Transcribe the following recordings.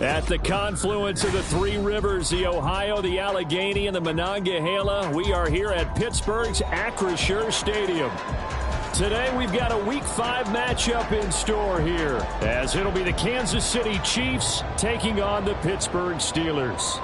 At the confluence of the three rivers, the Ohio, the Allegheny, and the Monongahela, we are here at Pittsburgh's Acrisure Stadium. Today, we've got a Week 5 matchup in store here, as it'll be the Kansas City Chiefs taking on the Pittsburgh Steelers.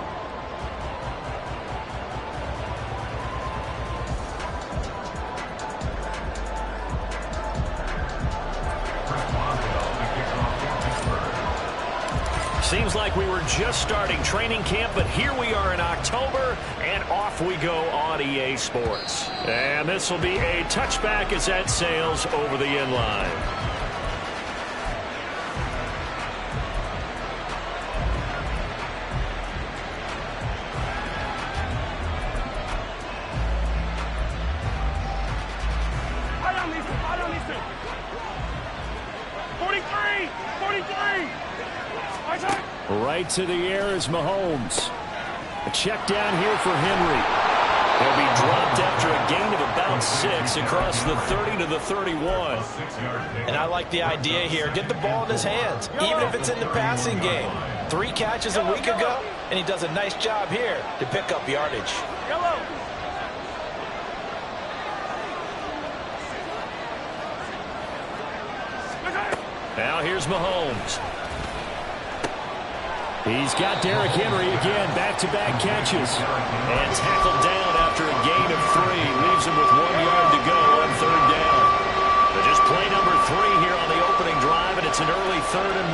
Seems like we were just starting training camp, but here we are in October, and off we go on EA Sports. And this will be a touchback as that sails over the end line. Right to the air is Mahomes. A check down here for Henry. He'll be dropped after a gain of about 6 across the 30 to the 31. And I like the idea here. Get the ball in his hands, even if it's in the passing game. 3 catches a week ago, and he does a nice job here to pick up yardage. Now here's Mahomes. He's got Derrick Henry again, back-to-back catches. And tackled down after a gain of 3. Leaves him with 1 yard to go on 3rd down. But just play number 3 here on the opening drive, and it's an early 3rd and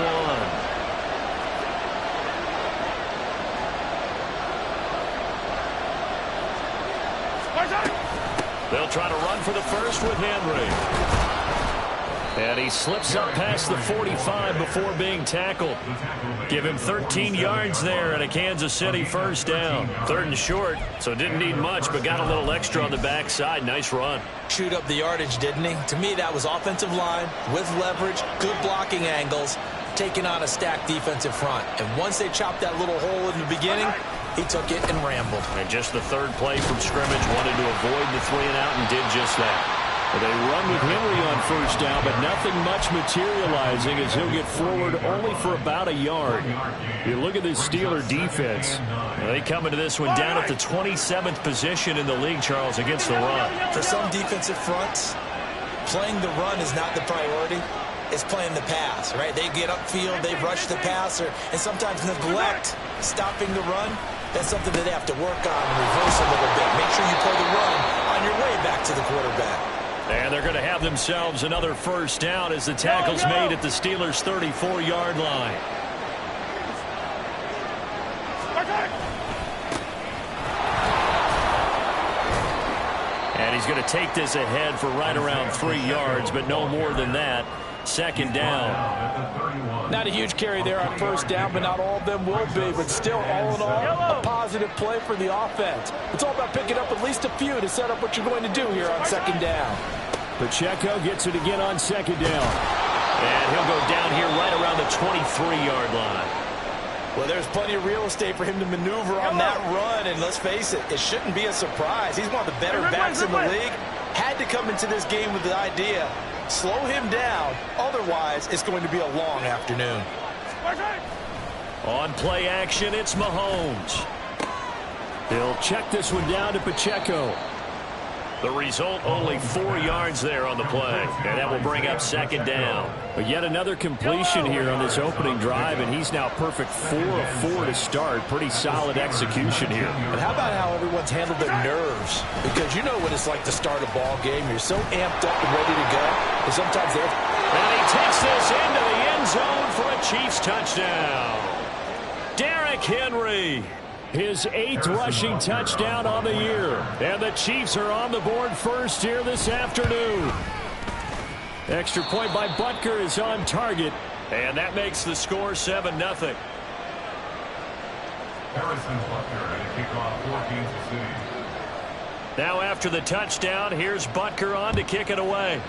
1. They'll try to run for the first with Henry. And he slips up past the 45 before being tackled. Give him 13 yards there and a Kansas City first down. 3rd and short, so didn't need much, but got a little extra on the backside. Nice run. Chewed up the yardage, didn't he? To me, that was offensive line with leverage, good blocking angles, taking on a stacked defensive front. And once they chopped that little hole in the beginning, he took it and rambled. And just the 3rd play from scrimmage, wanted to avoid the 3 and out and did just that. They run with Henry on first down, but nothing much materializing as he'll get forward only for about a yard. You look at this Steeler defense. They come into this one down at the 27th position in the league, Charles, against the run. For some defensive fronts, playing the run is not the priority. It's playing the pass, right? They get upfield, they rush the passer, and sometimes neglect stopping the run. That's something that they have to work on and reverse a little bit. Make sure you play the run on your way back to the quarterback. And they're going to have themselves another first down as the tackle's made at the Steelers' 34-yard line. And he's going to take this ahead for right around 3 yards, but no more than that. 2nd down. Not a huge carry there on first down, but not all of them will be. But still, all in all, a positive play for the offense. It's all about picking up at least a few to set up what you're going to do here on 2nd down. Pacheco gets it again on 2nd down. And he'll go down here right around the 23-yard line. Well, there's plenty of real estate for him to maneuver on that run. And let's face it, it shouldn't be a surprise. He's one of the better backs in the league. Had to come into this game with the idea, slow him down. Otherwise, it's going to be a long afternoon. On play action, it's Mahomes. He'll check this one down to Pacheco. The result, only 4 yards there on the play. And that will bring up 2nd down. But yet another completion here on this opening drive, and he's now perfect 4 of 4 to start. Pretty solid execution here. And how about how everyone's handled their nerves? Because you know what it's like to start a ball game. You're so amped up and ready to go. And sometimes they're... And he takes this into the end zone for a Chiefs touchdown. Derrick Henry. His 8th rushing touchdown on the year. And the Chiefs are on the board first here this afternoon. Extra point by Butker is on target. And that makes the score 7-0. Now after the touchdown, here's Butker on to kick it away.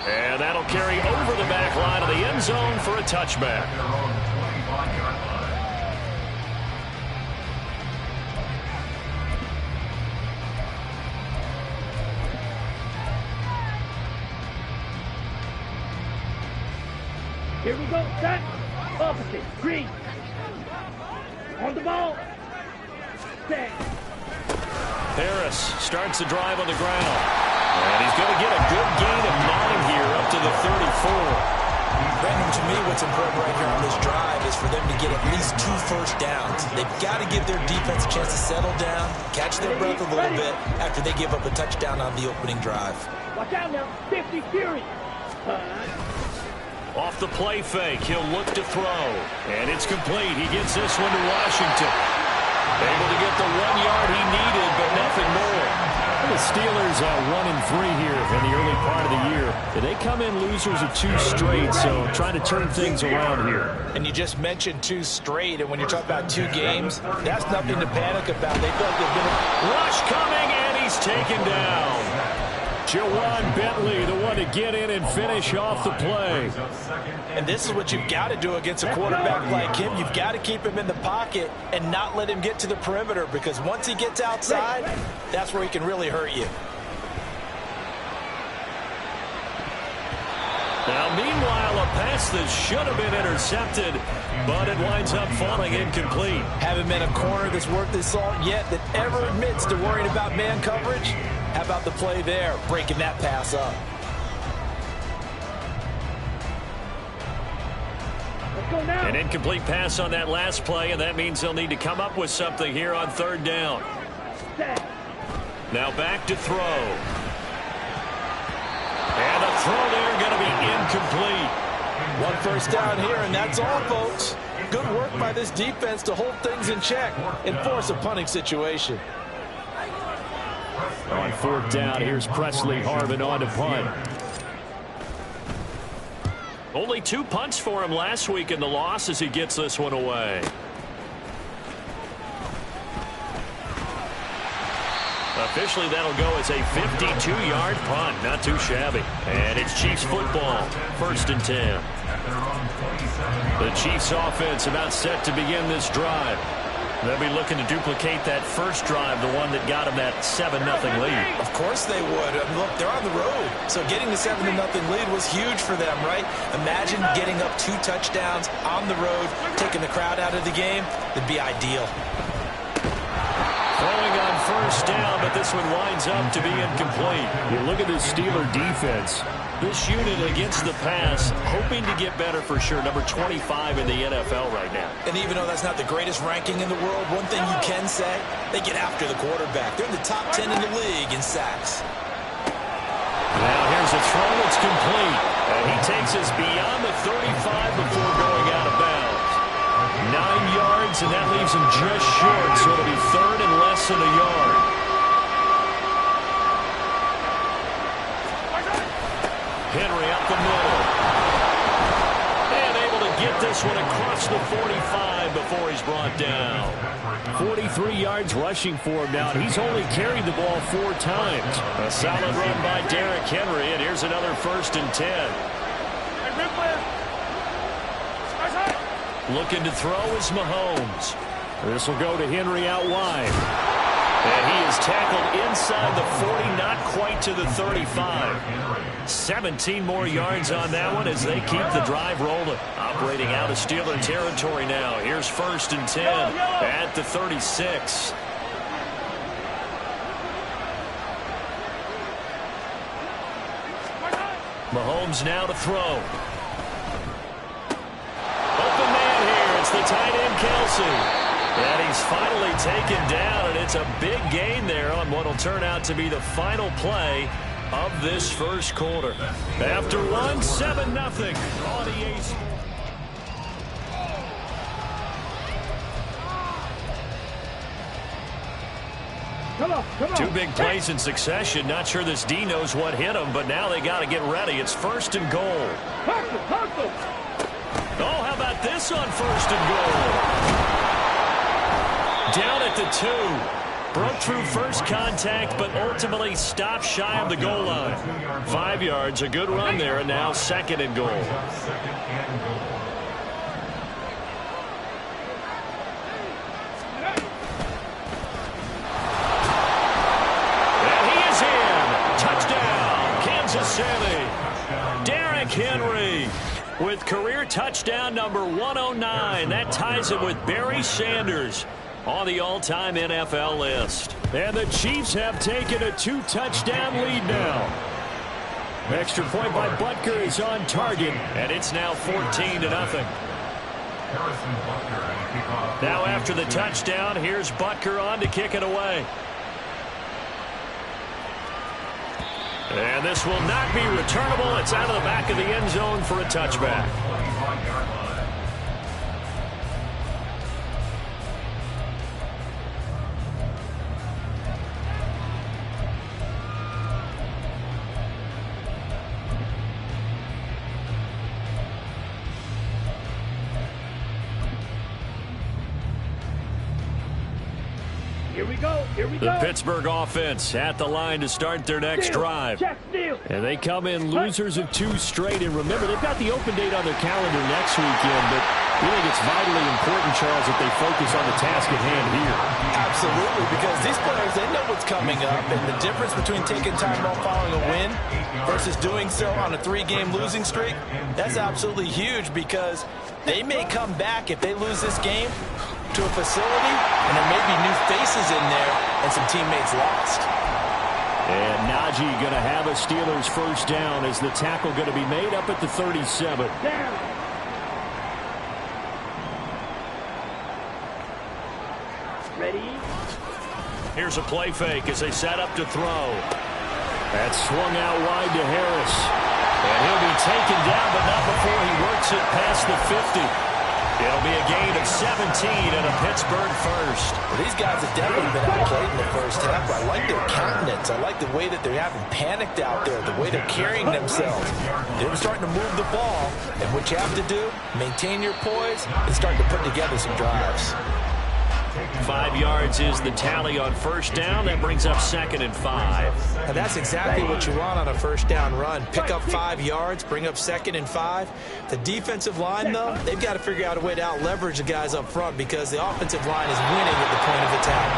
And that'll carry over the back line of the end zone for a touchback. Here we go, set. Opposite, green. On the ball. Set. Harris starts the drive on the ground. And he's going to get a good gain of 9 here up to the 34. Brandon, to me, what's important right here on this drive is for them to get at least 2 first downs. They've got to give their defense a chance to settle down, catch their breath a little bit after they give up a touchdown on the opening drive. Watch out now, 50 Fury. Off the play fake, he'll look to throw. And it's complete. He gets this one to Washington. Able to get the 1 yard he needed, but nothing more. The Steelers 1-3 here in the early part of the year. They come in losers of 2 straight, so trying to turn things around here. And you just mentioned 2 straight, and when you're talking about 2 games, that's nothing to panic about. They feel like they've been rush coming, and he's taken down. Jawan Bentley, the one to get in and finish off the play. And this is what you've got to do against a quarterback like him. You've got to keep him in the pocket and not let him get to the perimeter, because once he gets outside, that's where he can really hurt you. Now, meanwhile, a pass that should have been intercepted, but it winds up falling incomplete. Haven't been a corner that's worth his salt yet that ever admits to worrying about man coverage. How about the play there, breaking that pass up? Let's go now. An incomplete pass on that last play, and that means they'll need to come up with something here on 3rd down. Set. Now back to throw. And a throw there going to be incomplete. 1 first down here, and that's all, folks. Good work by this defense to hold things in check and force a punting situation. On 4th down, here's Presley Harvin on to punt. Only 2 punts for him last week in the loss as he gets this one away. Officially, that'll go as a 52-yard punt. Not too shabby. And it's Chiefs football. 1st and 10. The Chiefs offense about set to begin this drive. They'll be looking to duplicate that first drive, the one that got them that 7-0 lead. Of course they would. I mean, look, they're on the road. So getting the 7-0 lead was huge for them, right? Imagine getting up 2 touchdowns on the road, taking the crowd out of the game. It'd be ideal. Throwing on 1st down, but this one winds up to be incomplete. You look at this Steeler defense. This unit against the pass, hoping to get better for sure. Number 25 in the NFL right now. And even though that's not the greatest ranking in the world, one thing you can say, they get after the quarterback. They're in the top 10 in the league in sacks. Now here's a throw that's complete. And he takes us beyond the 35 before going out of bounds. 9 yards, and that leaves him just short, so it'll be 3rd and less than a yard. Henry up the middle. And able to get this one across the 45 before he's brought down. 43 yards rushing for him now. He's only carried the ball 4 times. A solid run by Derrick Henry, and here's another 1st and 10. Looking to throw is Mahomes. This will go to Henry out wide. And he is tackled inside the 40, not quite to the 35. 17 more yards on that one as they keep the drive rolling. Operating out of Steeler territory now. Here's 1st and 10 at the 36. Mahomes now to throw. Open man here. It's the tight end, Kelsey. And he's finally taken down, and it's a big gain there on what will turn out to be the final play of this first quarter. After 7-0 on EA Sports. Come on. 2 big plays in succession. Not sure this D knows what hit him, but now they got to get ready. It's 1st and goal. Hustle. Oh, how about this on 1st and goal? Down at the 2. Broke through first contact, but ultimately stopped shy of the goal line. 5 yards, a good run there, and now 2nd and goal. And he is in. Touchdown, Kansas City. Derrick Henry. with career touchdown number 109. That ties him with Barry Sanders on the all-time NFL list. And the Chiefs have taken a 2-touchdown lead now. Extra point by Butker is on target. And it's now 14-0. Now after the touchdown, here's Butker on to kick it away. And this will not be returnable. It's out of the back of the end zone for a touchback. The Pittsburgh offense at the line to start their next drive. And they come in losers of 2 straight. And remember, they've got the open date on their calendar next weekend. But we think it's vitally important, Charles, that they focus on the task at hand here. Absolutely, because these players, they know what's coming up. And the difference between taking time off following a win versus doing so on a 3-game losing streak, that's absolutely huge, because they may come back if they lose this game to a facility, and there may be new faces in there and some teammates lost. And Najee going to have a Steelers first down as the tackle going to be made up at the 37. Down. Ready? Here's a play fake as they set up to throw. That swung out wide to Harris. And he'll be taken down, but not before he works it past the 50. It'll be a gain of 17 and a Pittsburgh first. Well, these guys have definitely been outplayed in the first half. I like their countenance. I like the way that they haven't panicked out there, the way they're carrying themselves. They're starting to move the ball, and what you have to do, maintain your poise and start to put together some drives. 5 yards is the tally on first down. That brings up 2nd and 5. And that's exactly what you want on a first down run. Pick up 5 yards, bring up 2nd and 5. The defensive line, though, they've got to figure out a way to out-leverage the guys up front, because the offensive line is winning at the point of attack.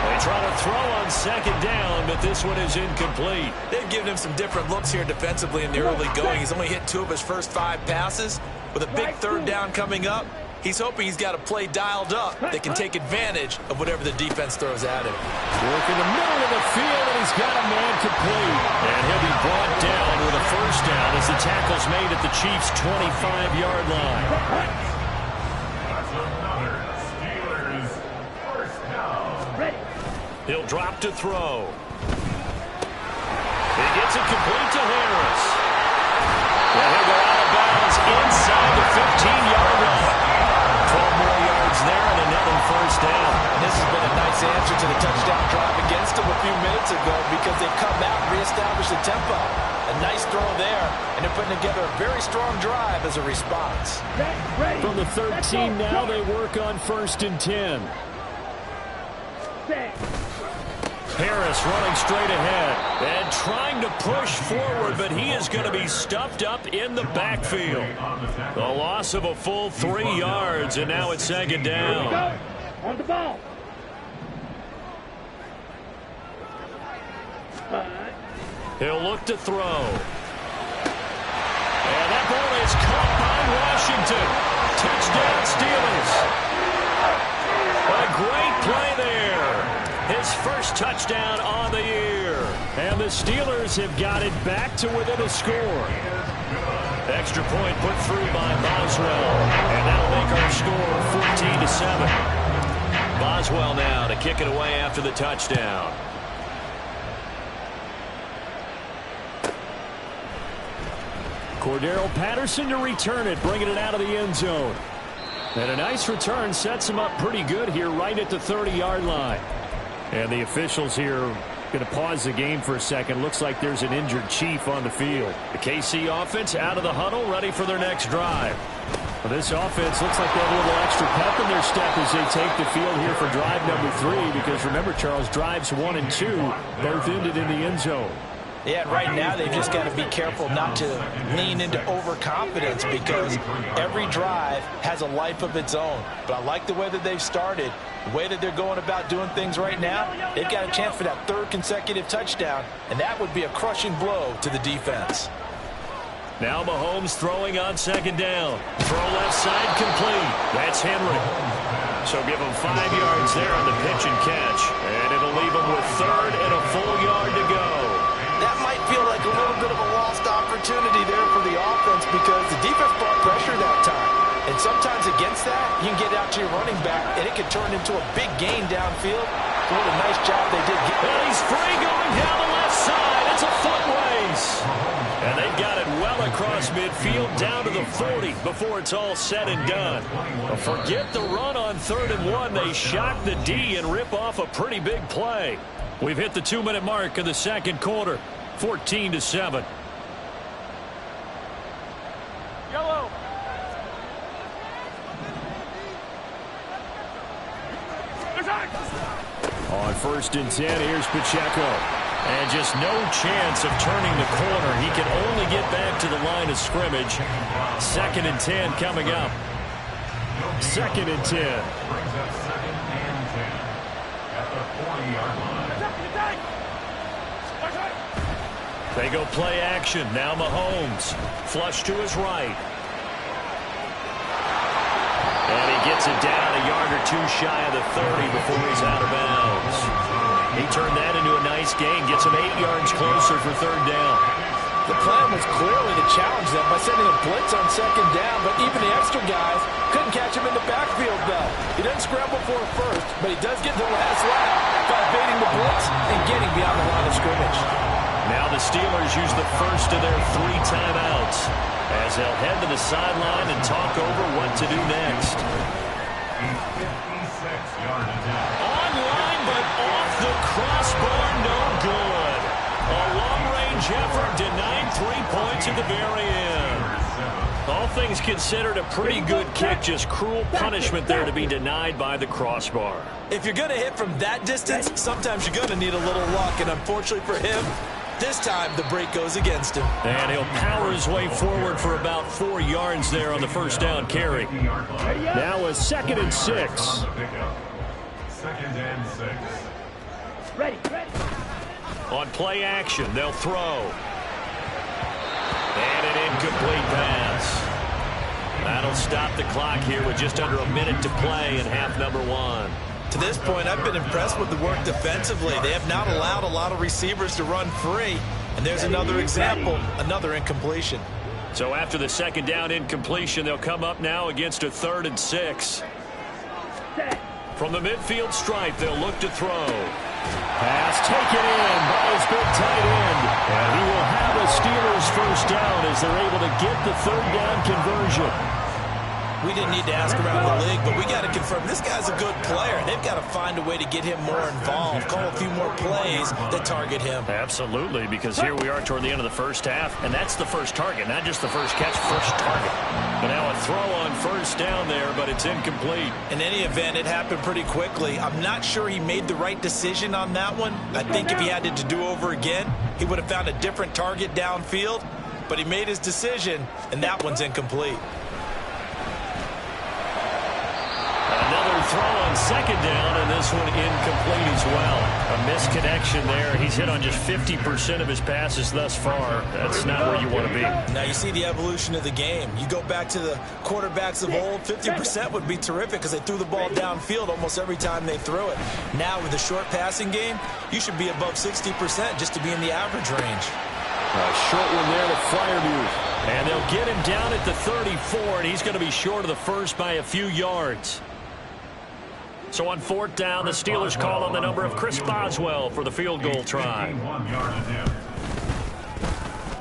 They try to throw on 2nd down, but this one is incomplete. They've given him some different looks here defensively in the early going. He's only hit 2 of his first 5 passes. With a big 3rd down coming up, he's hoping he's got a play dialed up that can take advantage of whatever the defense throws at him. Work in the middle of the field, and he's got a man complete. And he'll be brought down with a first down as the tackle's made at the Chiefs' 25-yard line. He'll drop to throw. He gets it complete to Harris. And he'll go out of bounds inside the 15-yard line. 12 more yards there and another first down. And this has been a nice answer to the touchdown drive against them a few minutes ago, because they've come out and reestablished the tempo. A nice throw there, and they're putting together a very strong drive as a response. From the 13 now, they work on 1st and 10. Harris running straight ahead and trying to push forward, but he is going to be stuffed up in the backfield. The loss of a full 3 yards, and now it's 2nd down. On the ball. He'll look to throw. And that ball is caught by Washington. Touchdown Steelers. A great play there. His first touchdown on the year. And the Steelers have got it back to within a score. Extra point put through by Boswell. And that'll make our score 14-7. Boswell now to kick it away after the touchdown. Cordero Patterson to return it, bringing it out of the end zone. And a nice return sets him up pretty good here right at the 30-yard line. And the officials here going to pause the game for a second. Looks like there's an injured Chief on the field. The KC offense out of the huddle, ready for their next drive. Well, this offense looks like they have a little extra pep in their step as they take the field here for drive number 3. Because remember, Charles, drives 1 and 2 both ended in the end zone. Yeah, right now they've just got to be careful not to lean into overconfidence, because every drive has a life of its own. But I like the way that they've started, the way that they're going about doing things right now. They've got a chance for that 3rd consecutive touchdown, and that would be a crushing blow to the defense. Now Mahomes throwing on second down. Throw left side complete. That's Henry. So give him 5 yards there on the pitch and catch. And it'll leave him with third and a full yard to go. That might feel like a little bit of a lost opportunity there for the offense because the defense brought pressure that time. And sometimes against that, you can get out to your running back, and it can turn into a big gain downfield. What a nice job they did. And he's free going down the left side. It's a foot race. And they've got it well across midfield down to the 40 before it's all said and done. But forget the run on 3rd and 1. They shock the D and rip off a pretty big play. We've hit the 2-minute mark of the second quarter. 14-7. Yellow. On 1st and 10, here's Pacheco. And just no chance of turning the corner. He can only get back to the line of scrimmage. 2nd and 10 coming up. 2nd and 10. They go play action. Now Mahomes. Flush to his right. And he gets it down a yard or 2 shy of the 30 before he's out of bounds. He turned that into a nice gain. Gets him 8 yards closer for 3rd down. The plan was clearly to challenge them by sending a blitz on 2nd down, but even the extra guys couldn't catch him in the backfield, though. He doesn't scramble for it first, but he does get the last lap by evading the blitz and getting beyond the line of scrimmage. Now the Steelers use the first of their 3 timeouts as they'll head to the sideline and talk over what to do next. Online, but off the crossbar, no good. A long-range effort denied 3 points at the very end. All things considered, a pretty good kick, just cruel punishment there to be denied by the crossbar. If you're going to hit from that distance, sometimes you're going to need a little luck, and unfortunately for him, this time the break goes against him. And he'll power his way forward for about 4 yards there on the 1st down carry. Now a 2nd and 6. 2nd and 6. Ready. On play action, they'll throw. And an incomplete pass. That'll stop the clock here with just under a minute to play in half number 1. To this point, I've been impressed with the work defensively. They have not allowed a lot of receivers to run free. And there's another example, another incompletion. So after the 2nd down incompletion, they'll come up now against a 3rd and 6. From the midfield stripe, they'll look to throw. Pass taken in by his big tight end. And he will have a Steelers 1st down as they're able to get the 3rd down conversion. We didn't need to ask around the league, but we got to confirm this guy's a good player. They've got to find a way to get him more involved, call a few more plays that target him. Absolutely, because here we are toward the end of the 1st half, and that's the first target, not just the first catch, first target. But now a throw on 1st down there, but it's incomplete. In any event, it happened pretty quickly. I'm not sure he made the right decision on that one. I think if he had to do over again, he would have found a different target downfield, but he made his decision, and that one's incomplete. Another throw on 2nd down, and this one incomplete as well. A misconnection there. He's hit on just 50% of his passes thus far. That's not where you want to be. Now you see the evolution of the game. You go back to the quarterbacks of old, 50% would be terrific because they threw the ball downfield almost every time they threw it. Now with the short passing game, you should be above 60% just to be in the average range. A short one there to Freiermuth. And they'll get him down at the 34, and he's going to be short of the 1st by a few yards. So on 4th down, the Steelers call on the number of Chris Boswell for the field goal try.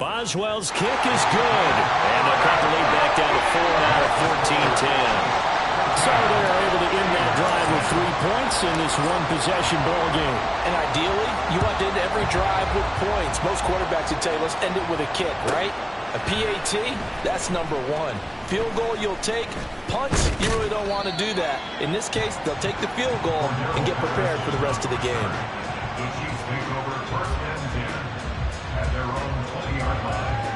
Boswell's kick is good. And they'll cut the lead back down to 4 now at 14-10. So they are able to end that drive with 3 points in this one-possession ball game. And ideally, you want to end every drive with points. Most quarterbacks would tell you, let's end it with a kick, right? A PAT, that's number 1. Field goal you'll take. Punts, you really don't want to do that. In this case, they'll take the field goal and get prepared for the rest of the game. The Chiefs take over 1st and 10 at their own 20-yard line.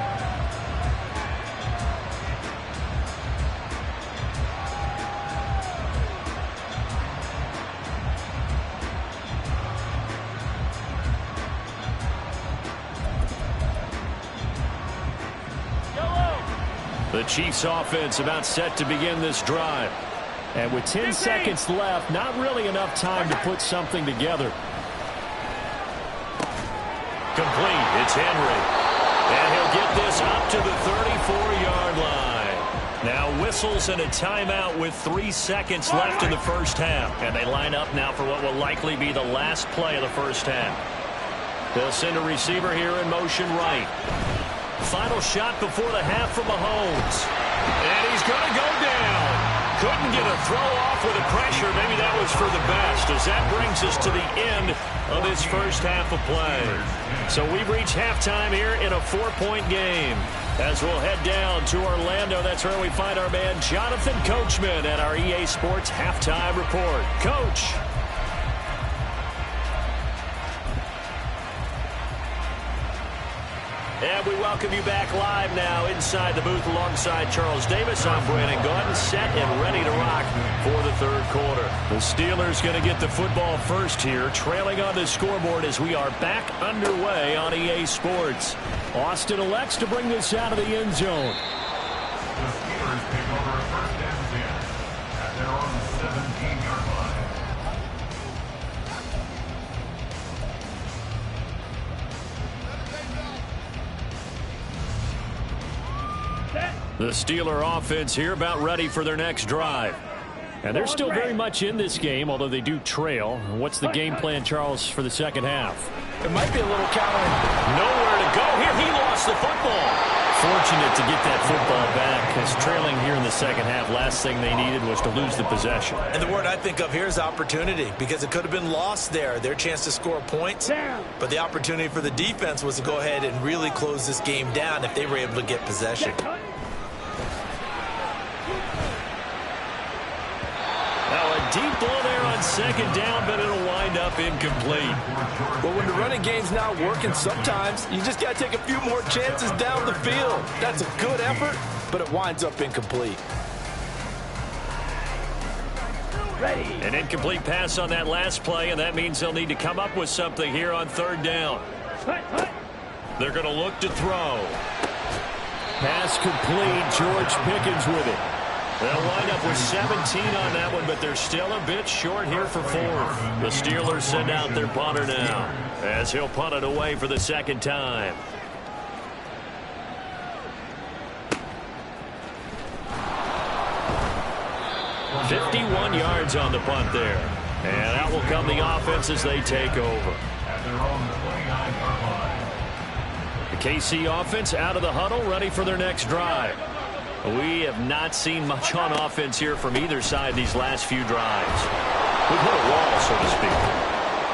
Yellow. The Chiefs offense about set to begin this drive. And with 10 seconds left, not really enough time to put something together. Complete. It's Henry. And he'll get this up to the 34-yard line. Now whistles and a timeout with 3 seconds left in the first half. And they line up now for what will likely be the last play of the first half. They'll send a receiver here in motion right. Final shot before the half from Mahomes. And he's going to go down. Couldn't get a throw off with the pressure. Maybe that was for the best, as that brings us to the end of this first half of play. So we've reached halftime here in a 4-point game. As we'll head down to Orlando, that's where we find our man Jonathan Coachman at our EA Sports Halftime Report. Coach. And we welcome you back live now inside the booth alongside Charles Davis. I'm Brandon Gaudin, set and ready to rock for the third quarter. The Steelers going to get the football first here, trailing on the scoreboard as we are back underway on EA Sports. Austin elects to bring this out of the end zone. The Steelers take over first and 10 at their own 17-yard line. The Steeler offense here about ready for their next drive. And they're still very much in this game, although they do trail. What's the game plan, Charles, for the second half? It might be a little countering. Nowhere to go here. He lost the football. Fortunate to get that football back, because trailing here in the second half, last thing they needed was to lose the possession. And the word I think of here is opportunity, because it could have been lost there, their chance to score points. But the opportunity for the defense was to go ahead and really close this game down if they were able to get possession. Deep ball there on second down, but it'll wind up incomplete. Well, when the running game's not working, sometimes you just got to take a few more chances down the field. That's a good effort, but it winds up incomplete. Ready. An incomplete pass on that last play, and that means they'll need to come up with something here on third down. They're going to look to throw. Pass complete. George Pickens with it. They'll wind up with 17 on that one, but they're still a bit short here for fourth. The Steelers send out their punter now, as he'll punt it away for the second time. "51 yards on the punt there. And out will come the offense as they take over. At their own 29-yard line. The KC offense out of the huddle, ready for their next drive. We have not seen much on offense here from either side these last few drives. We've hit a wall, so to speak.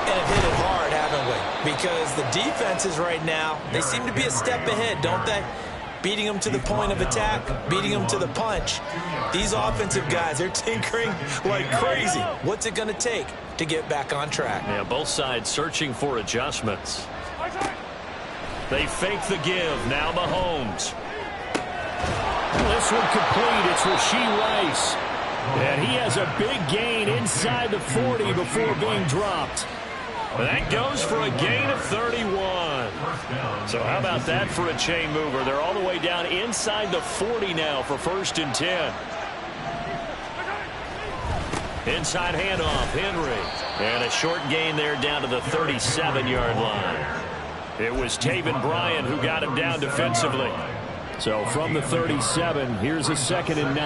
And have hit it hard, haven't we? Because the defenses right now, they seem to be a step ahead, don't they? Beating them to the point of attack, beating them to the punch. These offensive guys, they're tinkering like crazy. What's it going to take to get back on track? Yeah, both sides searching for adjustments. They fake the give. Now Mahomes. This one complete. It's Rashee Rice. And he has a big gain inside the 40 before being dropped. That goes for a gain of 31. So how about that for a chain mover? They're all the way down inside the 40 now for first and 10. Inside handoff, Henry. And a short gain there down to the 37-yard line. It was Taven Bryan who got him down defensively. So from the 37, here's a 2nd and 9.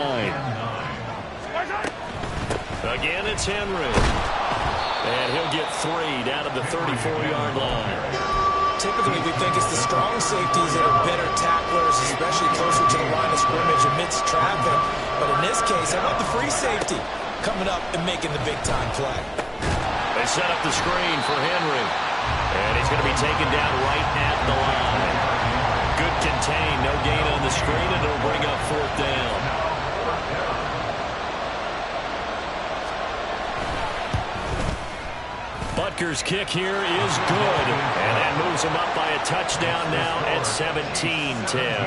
Again, it's Henry. And he'll get 3 down to the 34-yard line. Typically, we think it's the strong safeties that are better tacklers, especially closer to the line of scrimmage amidst traffic. But in this case, how about the free safety coming up and making the big-time play? They set up the screen for Henry. And he's going to be taken down right at the line. Good contain, no gain on the screen, and it'll bring up 4th down. Butker's kick here is good, and that moves him up by a touchdown now at 17-10.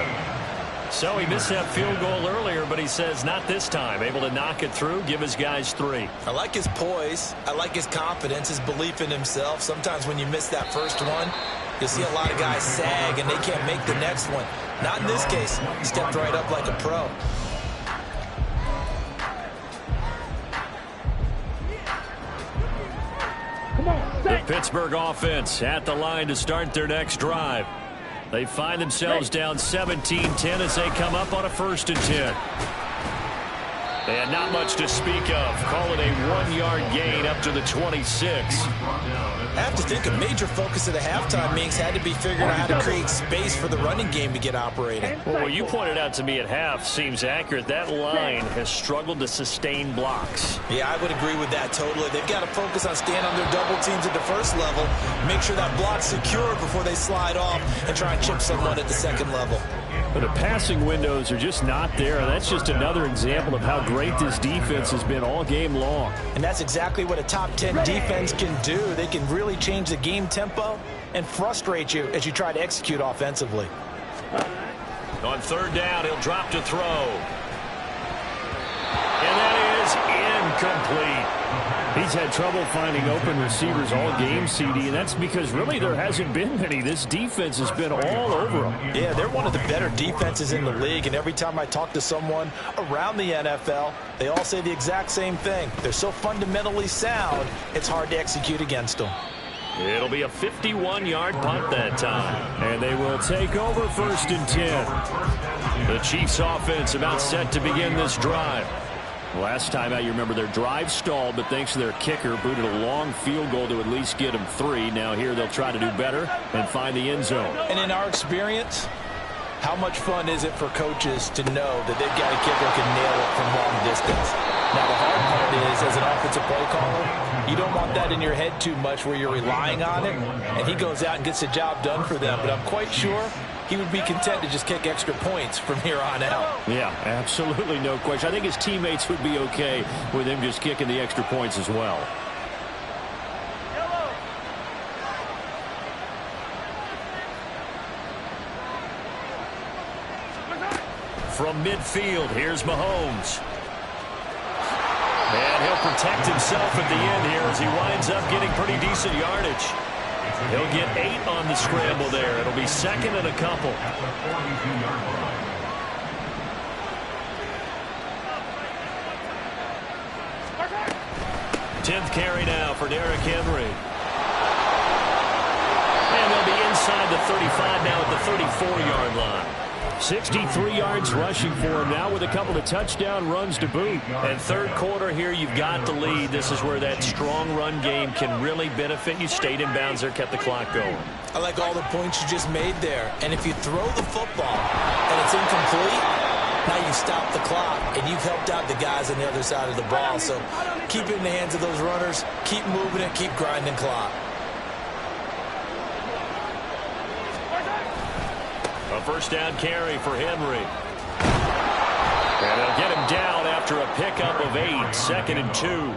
So he missed that field goal earlier, but he says not this time. Able to knock it through, give his guys 3. I like his poise. I like his confidence, his belief in himself. Sometimes when you miss that first one, you'll see a lot of guys sag, and they can't make the next one. Not in this case. Stepped right up like a pro. The Pittsburgh offense at the line to start their next drive. They find themselves down 17-10 as they come up on a 1st and 10. And not much to speak of. Call it a 1-yard gain up to the 26. I have to think a major focus of the halftime meetings had to be figuring out how to create space for the running game to get operating. Well, what you pointed out to me at half seems accurate. That line has struggled to sustain blocks. Yeah, I would agree with that totally. They've got to focus on staying on their double teams at the first level, make sure that block's secure before they slide off and try and chip someone at the second level. But the passing windows are just not there. That's just another example of how great this defense has been all game long. And that's exactly what a top 10 defense can do. They can really change the game tempo and frustrate you as you try to execute offensively. On 3rd down, he'll drop to throw. And that is incomplete. He's had trouble finding open receivers all game, CD, and that's because really there hasn't been many. This defense has been all over them. Yeah, they're one of the better defenses in the league, and every time I talk to someone around the NFL, they all say the exact same thing. They're so fundamentally sound, it's hard to execute against them. It'll be a 51-yard punt that time. And they will take over 1st and 10. The Chiefs offense about set to begin this drive. Last time out, you remember their drive stalled, but thanks to their kicker, booted a long field goal to at least get them 3. Now here they'll try to do better and find the end zone. And in our experience, how much fun is it for coaches to know that they've got a kicker who can nail it from long distance? Now the hard part is, as an offensive play caller, you don't want that in your head too much where you're relying on it, and he goes out and gets the job done for them. But I'm quite sure he would be content to just kick extra points from here on out. Yeah, absolutely no question. I think his teammates would be okay with him just kicking the extra points as well. From midfield, here's Mahomes. And he'll protect himself at the end here as he winds up getting pretty decent yardage. He'll get 8 on the scramble there. It'll be 2nd and a couple. 10th carry now for Derrick Henry. And they'll be inside the 35 now at the 34-yard line. 63 yards rushing for him now with a couple of touchdown runs to boot. And 3rd quarter here, you've got the lead. This is where that strong run game can really benefit you. Stayed in bounds there, kept the clock going. I like all the points you just made there. And if you throw the football and it's incomplete, now you stop the clock and you've helped out the guys on the other side of the ball. So keep it in the hands of those runners. Keep moving it. Keep grinding clock. A 1st down carry for Henry. And they'll get him down after a pickup of 8. 2nd and 2.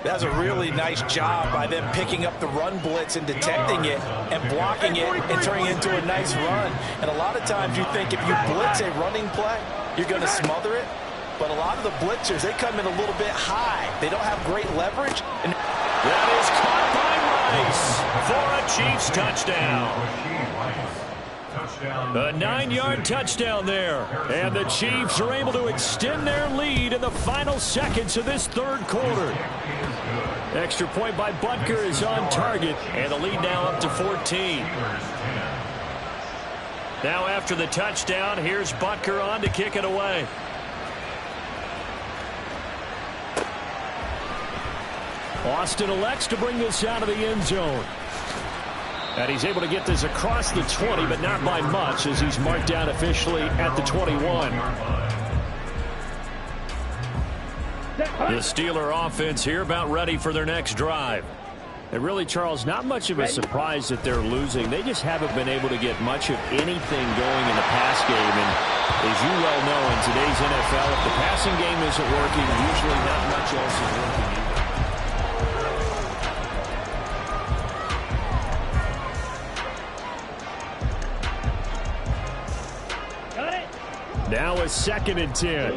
That was a really nice job by them picking up the run blitz and detecting it and blocking it and turning it into a nice run. And a lot of times you think if you blitz a running play, you're going to smother it. But a lot of the blitzers, they come in a little bit high. They don't have great leverage. And that is caught by Rice for a Chiefs touchdown. A 9-yard touchdown there. And the Chiefs are able to extend their lead in the final seconds of this 3rd quarter. Extra point by Butker is on target. And the lead now up to 14. Now after the touchdown, here's Butker on to kick it away. Austin elects to bring this out of the end zone. And he's able to get this across the 20, but not by much as he's marked down officially at the 21. The Steeler offense here about ready for their next drive. And really, Charles, not much of a surprise that they're losing. They just haven't been able to get much of anything going in the pass game. And as you well know, in today's NFL, if the passing game isn't working, usually not much else is working either. Now a 2nd and 10.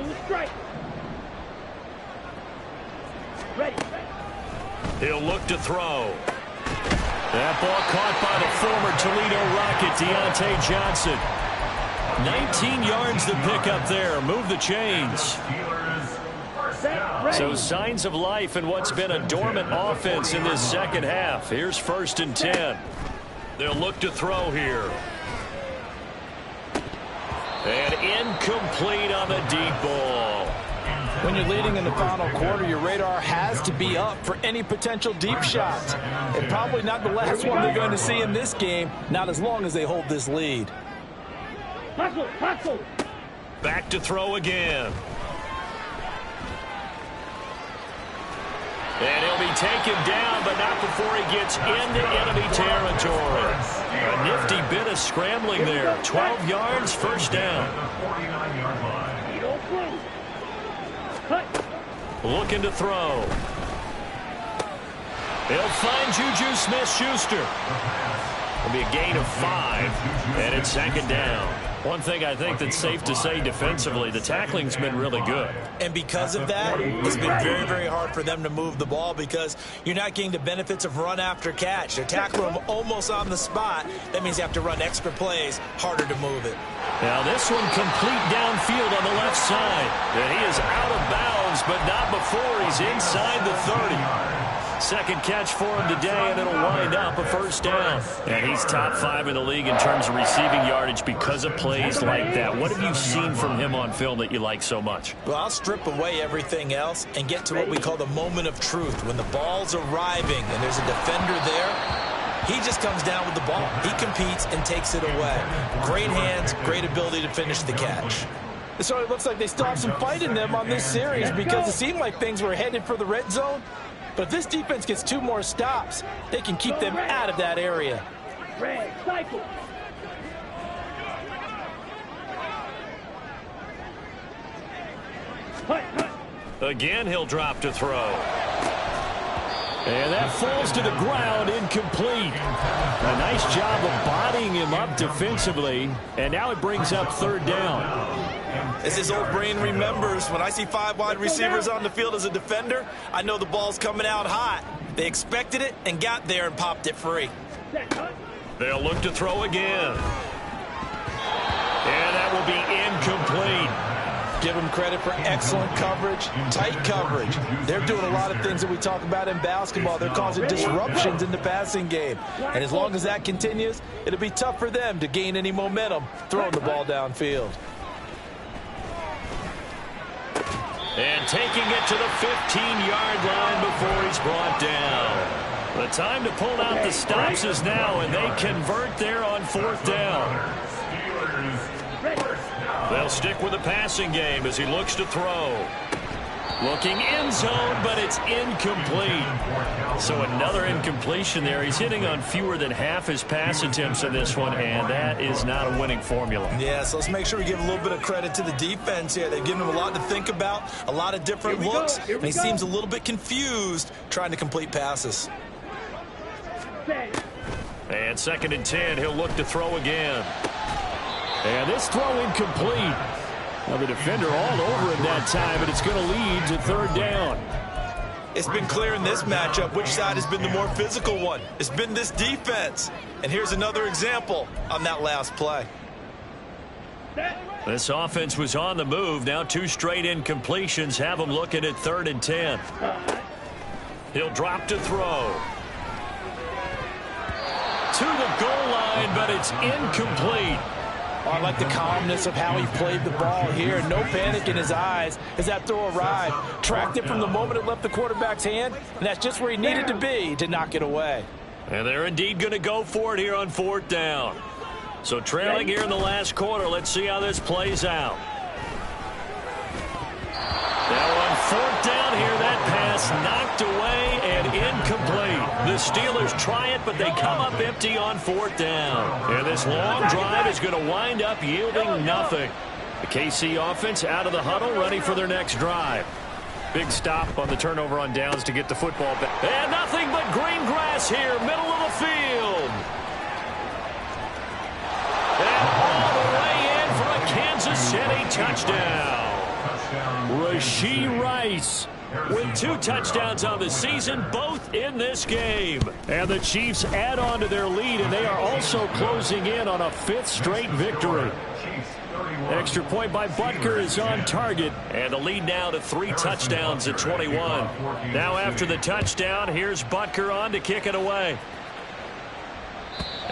He'll look to throw. That ball caught by the former Toledo Rocket, Deontay Johnson. 19 yards to pick up there. Move the chains. So signs of life in what's been a dormant offense in this second half. Here's 1st and 10. They'll look to throw here. And incomplete on the deep ball. When you're leading in the final quarter, your radar has to be up for any potential deep shots. And probably not the last one they're going to see in this game, not as long as they hold this lead. Back to throw again. And he'll be taken down, but not before he gets into enemy territory. A nifty bit of scrambling there. 12 yards, 1st down. Looking to throw. He'll find Juju Smith-Schuster. It'll be a gain of 5, and it's 2nd down. One thing I think that's safe to say defensively, the tackling's been really good. And because of that, it's been very, very hard for them to move the ball because you're not getting the benefits of run after catch. They tackle them almost on the spot. That means you have to run extra plays, harder to move it. Now this one complete downfield on the left side. And he is out of bounds, but not before he's inside the 30. Second catch for him today, and it'll wind up a 1st down. And he's top 5 in the league in terms of receiving yardage because of plays like that. What have you seen from him on film that you like so much? Well, I'll strip away everything else and get to what we call the moment of truth. When the ball's arriving and there's a defender there, he just comes down with the ball. He competes and takes it away. Great hands, great ability to finish the catch. So it looks like they still have some fight in them on this series because it seemed like things were headed for the red zone. But if this defense gets 2 more stops, they can keep them out of that area. Again, he'll drop to throw. And that falls to the ground, incomplete. A nice job of bodying him up defensively. And now it brings up 3rd down. As his old brain remembers, when I see 5 wide receivers on the field as a defender, I know the ball's coming out hot. They expected it and got there and popped it free. They'll look to throw again. And that will be incomplete. Give them credit for excellent coverage, tight coverage. They're doing a lot of things that we talk about in basketball. They're causing disruptions in the passing game. And as long as that continues, it'll be tough for them to gain any momentum throwing the ball downfield. And taking it to the 15-yard line before he's brought down. The time to pull out the stops is now, and they convert there on 4th down. They'll stick with the passing game as he looks to throw. Looking end zone, but it's incomplete. So another incompletion there. He's hitting on fewer than half his pass attempts in this one, and that is not a winning formula. Yeah, so let's make sure we give a little bit of credit to the defense here. They've given him a lot to think about, a lot of different looks, and he seems a little bit confused trying to complete passes. And 2nd and 10, he'll look to throw again. And this throw incomplete. Well, the defender all over him that time, and it's going to lead to 3rd down. It's been clear in this matchup which side has been the more physical one. It's been this defense. And here's another example on that last play. This offense was on the move. Now 2 straight incompletions have them looking at 3rd and 10. He'll drop to throw. To the goal line, but it's incomplete. Oh, I like the calmness of how he played the ball here. No panic in his eyes as that throw arrived. Tracked it from the moment it left the quarterback's hand, and that's just where he needed to be to knock it away. And they're indeed going to go for it here on 4th down. So trailing here in the last quarter, let's see how this plays out. Now on 4th down here, that pass knocked away and incomplete. The Steelers try it, but they come up empty on 4th down. And this long drive is going to wind up yielding nothing. The KC offense out of the huddle, ready for their next drive. Big stop on the turnover on downs to get the football back. And nothing but green grass here, middle of the field. And all the way in for a Kansas City touchdown. Rashee Rice with 2 touchdowns on the season, both in this game. And the Chiefs add on to their lead, and they are also closing in on a 5th straight victory. Extra point by Butker is on target. And the lead now to 3 touchdowns at 21. Now after the touchdown, here's Butker on to kick it away.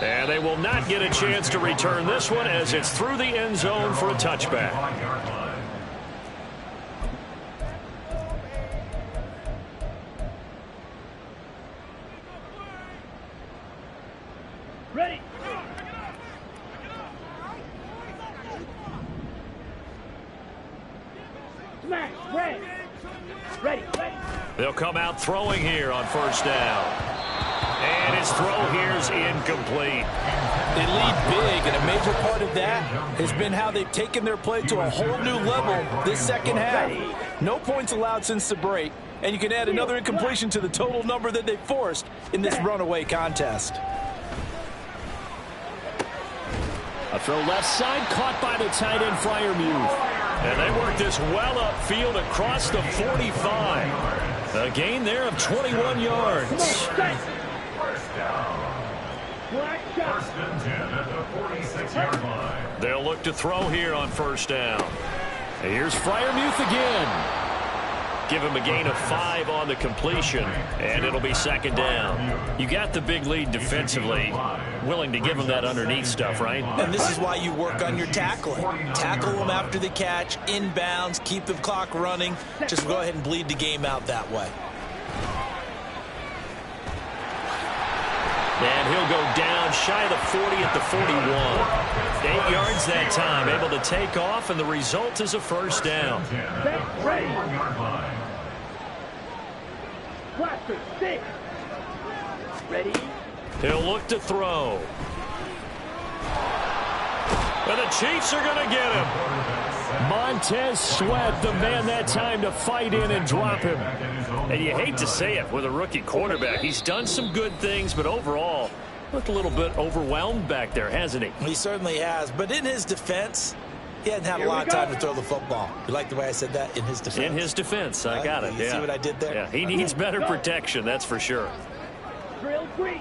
And they will not get a chance to return this one as it's through the end zone for a touchback. Ready. Smash. Ready. Ready. Ready. They'll come out throwing here on first down. And his throw here is incomplete. They lead big, and a major part of that has been how they've taken their play to a whole new level this second half. No points allowed since the break, and you can add another incompletion to the total number that they forced in this runaway contest. A throw left side, caught by the tight end, Freiermuth. And they work this well upfield across the 45. A gain there of 21 yards. First down. First and 10 at the 46-yard line. They'll look to throw here on first down. Here's Freiermuth again. Give him a gain of 5 on the completion, and it'll be second down. You got the big lead defensively. Willing to give him that underneath stuff, right? And this is why you work on your tackling. Tackle them after the catch, inbounds, keep the clock running. Just go ahead and bleed the game out that way. And he'll go down shy of the 40 at the 41. 8 yards that time, able to take off, and the result is a first down. Ready. Blaster. 6. Ready. He'll look to throw. And the Chiefs are going to get him. Montez Sweat, the man that time to fight in and drop him. And you hate to say it with a rookie quarterback. He's done some good things, but overall, looked a little bit overwhelmed back there, hasn't he? He certainly has. But in his defense, he hadn't had a lot of time to throw the football. You like the way I said that? In his defense. In his defense. I got it. You see what I did there? Yeah, he needs better protection, that's for sure. Drill 3.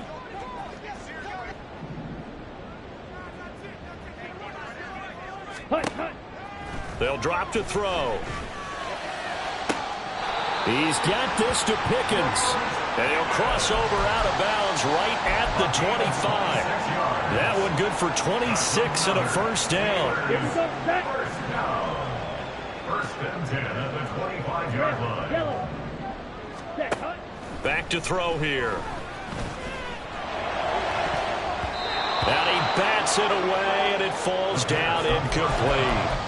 Hut, hut. They'll drop to throw. He's got this to Pickens. And he'll cross over out of bounds right at the 25. That one good for 26 and a first down. Here we go. Set. First down. First and 10 at the 25-yard line. Yellow. Set. Hut. Back to throw here. And he bats it away, and it falls down incomplete.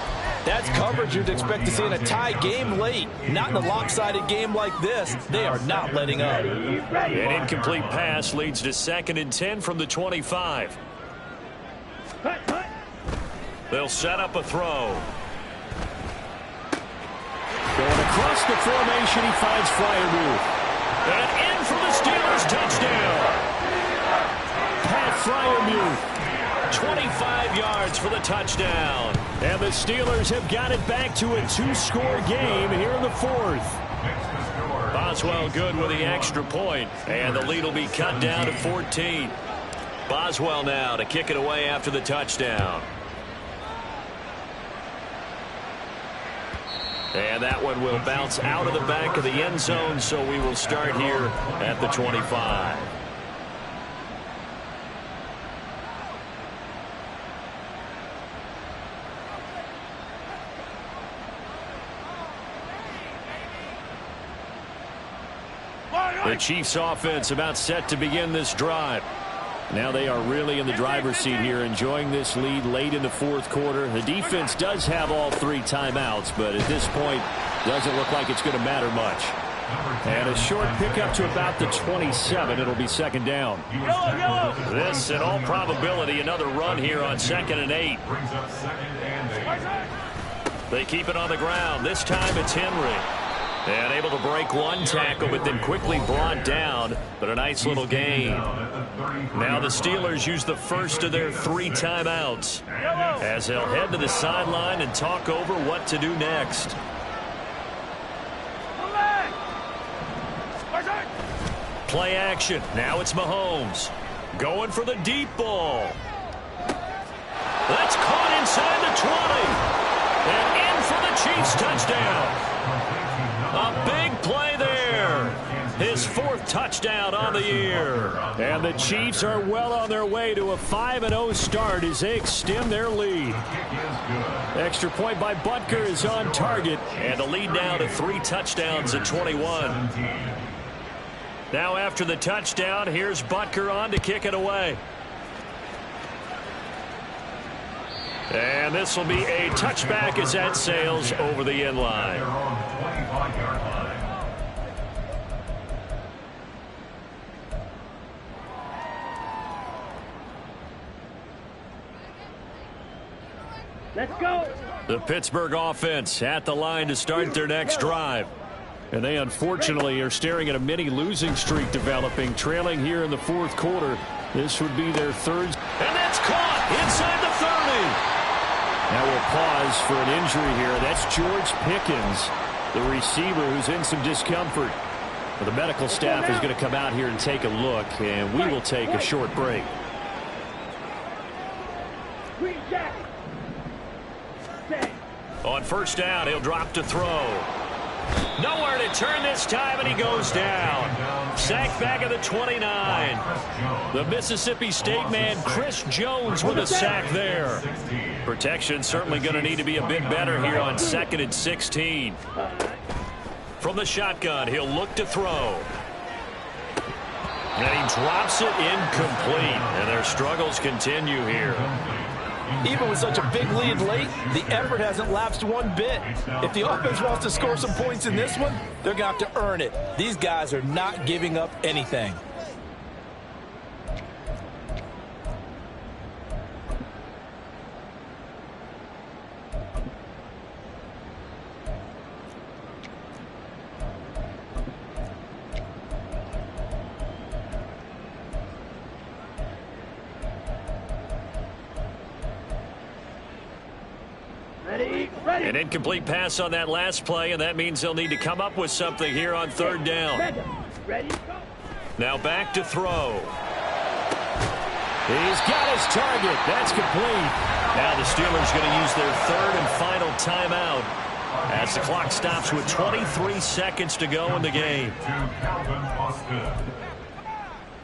That's coverage you'd expect to see in a tie game late. Not in a lopsided game like this. They are not letting up. An incomplete pass leads to 2nd and 10 from the 25. Hut, hut. They'll set up a throw. Going across the formation, he finds Freiermuth. And in for the Steelers touchdown. Pat Freiermuth. 25 yards for the touchdown. And the Steelers have got it back to a 2-score game here in the 4th. Boswell good with the extra point, and the lead will be cut down to 14. Boswell now to kick it away after the touchdown. And that one will bounce out of the back of the end zone, so we will start here at the 25. The Chiefs offense about set to begin this drive. Now they are really in the driver's seat here, enjoying this lead late in the 4th quarter. The defense does have all 3 timeouts, but at this point, doesn't look like it's going to matter much. And a short pickup to about the 27. It'll be second down. This, in all probability, another run here on 2nd and 8. They keep it on the ground. This time it's Henry. And able to break one tackle, but then quickly brought down. But a nice little gain. Now the Steelers use the first of their 3 timeouts as they'll head to the sideline and talk over what to do next. Play action. Now it's Mahomes. Going for the deep ball. That's caught inside the 20. And in for the Chiefs touchdown. A big play there. His 4th touchdown on the year. And the Chiefs are well on their way to a 5-0 start as they extend their lead. Extra point by Butker is on target. And the lead now to 3 touchdowns at 21. Now after the touchdown, here's Butker on to kick it away. And this will be a touchback as that sails over the end line. Let's go. The Pittsburgh offense at the line to start their next drive. And they unfortunately are staring at a mini losing streak developing, trailing here in the 4th quarter. This would be their 3rd. And that's caught inside the 30. Now we'll pause for an injury here. That's George Pickens, the receiver who's in some discomfort. Well, the medical staff is going to come out here and take a look, and we will take a short break. On first down, he'll drop to throw. Nowhere to turn this time, and he goes down. Sacked back at the 29. The Mississippi State man, Chris Jones, with a sack there. Protection certainly going to need to be a bit better here on 2nd and 16. From the shotgun, he'll look to throw. And he drops it incomplete. And their struggles continue here. Even with such a big lead late, the effort hasn't lapsed one bit. If the offense wants to score some points in this one, they're going to have to earn it. These guys are not giving up anything. An incomplete pass on that last play, and that means they'll need to come up with something here on 3rd down. Now back to throw. He's got his target. That's complete. Now the Steelers going to use their 3rd and final timeout as the clock stops with 23 seconds to go in the game.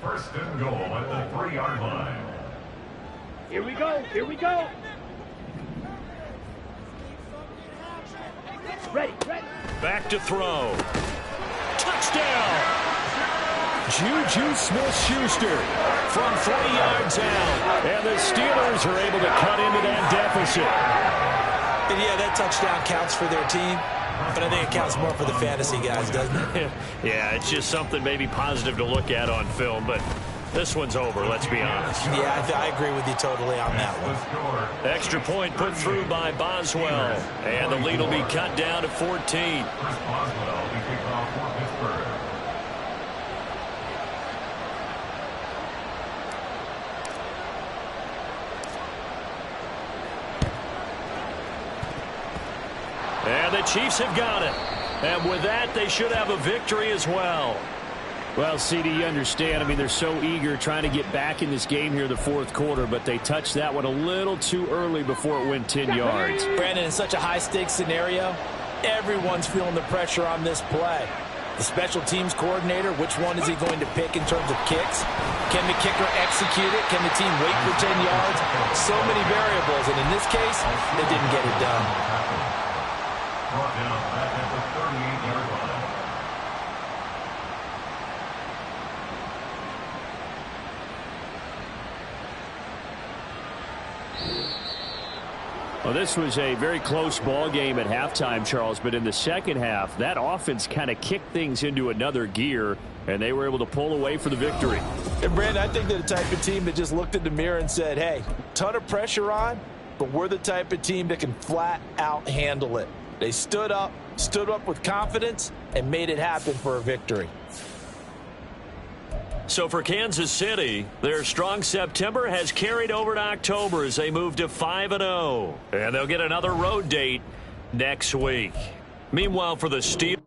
First and goal at the 3-yard line. Here we go. Here we go. Ready. Back to throw. Touchdown! Juju Smith-Schuster From 40 yards out. and the Steelers are able to cut into that deficit. And yeah, that touchdown counts for their team, but I think it counts more for the fantasy guys, doesn't it? Yeah, it's just something maybe positive to look at on film, but this one's over, let's be honest. Yeah, I agree with you totally on that one. Extra point put through by Boswell, and the lead will be cut down to 14. Boswell to kick off for Pittsburgh. And the Chiefs have got it. And with that, they should have a victory as well. Well, CD, you understand. I mean, they're so eager trying to get back in this game here in the 4th quarter, but they touched that one a little too early before it went 10 yards. Brandon, in such a high-stakes scenario, everyone's feeling the pressure on this play. The special teams coordinator, which one is he going to pick in terms of kicks? Can the kicker execute it? Can the team wait for 10 yards? So many variables, and in this case, they didn't get it done. Brought down back at the 38-yard line. Well, this was a very close ball game at halftime, Charles, but in the second half, that offense kind of kicked things into another gear, and they were able to pull away for the victory. And, Brandon, I think they're the type of team that just looked in the mirror and said, hey, ton of pressure on, but we're the type of team that can flat out handle it. They stood up with confidence, and made it happen for a victory. So for Kansas City, their strong September has carried over to October as they move to 5-0. And they'll get another road date next week. Meanwhile, for the Steelers,